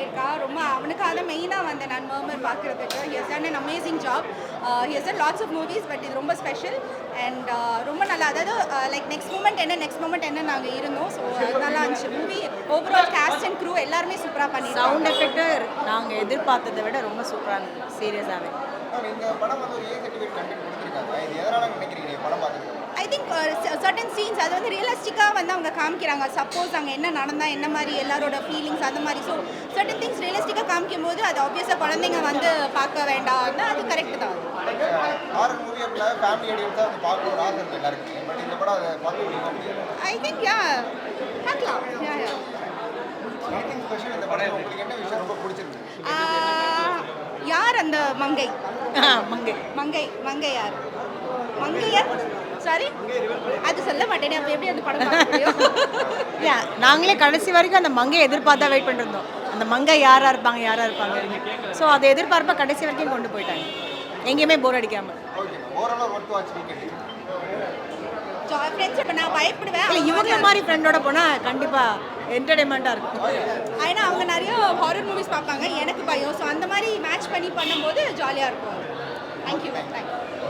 ஆயிருக்கா. ரொம்ப அவனுக்காக தான் மெயினாக வந்தேன் நான் மர்மர் பார்க்குறதுக்கு. He has done an amazing job. He has done lots of movies, but இது ரொம்ப ஸ்பெஷல் அண்ட் ரொம்ப நல்லா. அதாவது லைக் நெக்ஸ்ட் மூமெண்ட் என்ன நாங்கள் இருந்தோம். ஸோ அது நல்லா இருந்துச்சு movie. Overall cast and crew எல்லாருமே சூப்பராக பண்ணியிருக்காங்க. சவுண்ட் எஃபெக்ட்டு நாங்கள் எதிர்பார்த்ததை விட ரொம்ப சூப்பராக இருந்தது சீரியஸாகவே. இந்த படம் வந்து ஒரு ஏ சர்டிஃபிகேட் கண்டென்ட் கொடுத்துருக்காங்க. இது எதனால நினைக்கிறீங்க படம் பார்த்துருக்கோம்? ஐ திங்க் சர்டன் சீன்ஸ் அது வந்து ரியலிஸ்டிக்காக வந்து அவங்க காமிக்கிறாங்க. சப்போஸ் அங்கே என்ன நடந்தால் என்ன மாதிரி எல்லாரோட ஃபீலிங்ஸ் அந்த மாதிரி. ஸோ சர்டன் திங்ஸ் ரியலிஸ்டிக்காக காமிக்கும் போது அது ஆப்வியஸாக குழந்தைங்க வந்து பார்க்க வேண்டாம்னா அது கரெக்ட் தான். ஹாரர் மூவி அப்படின்னா ஃபேமிலி ஆடியன்ஸ் தான் வந்து பார்க்க ஒரு ஆசை இருக்குது எல்லாருக்கும். பட் இந்த படம் அதை பார்க்க முடியாது. ஐ திங்க் பார்க்கலாம். எனிதிங் ஸ்பெஷல் இந்த படம் உங்களுக்கு என்ன விஷயம் ரொம்ப பிடிச்சிருக்கு? யார் அந்த மங்கை? மங்கை யார்? மங்கையார் சாரி அது சொல்ல மாட்டேனே. அப்போ எப்படி அந்த படம் பார்க்க முடியும்? இல்லை, நாங்களே கடைசி வரைக்கும் அந்த மங்கையை எதிர்பார்த்தா வெயிட் பண்ணிருந்தோம். அந்த மங்கை யாராக இருப்பாங்க. ஸோ அதை எதிர்பார்ப்பா கடைசி வரைக்கும் கொண்டு போயிட்டாங்க, எங்கேயுமே போர் அடிக்காமல். Okay, overall worth watch weekend. Friends இப்போ நான் பயப்படுவேன். இல்லை, இவங்க மாதிரி ஃப்ரெண்டோட போனால் கண்டிப்பாக என்டர்டைன்மெண்ட்டாக இருக்கும். ஏன்னா அவங்க நிறைய ஹாரர் மூவிஸ் பார்ப்பாங்க, எனக்கு பயம். ஸோ அந்த மாதிரி மேட்ச் பண்ணி பண்ணும்போது ஜாலியாக இருக்கும். தேங்க்யூ.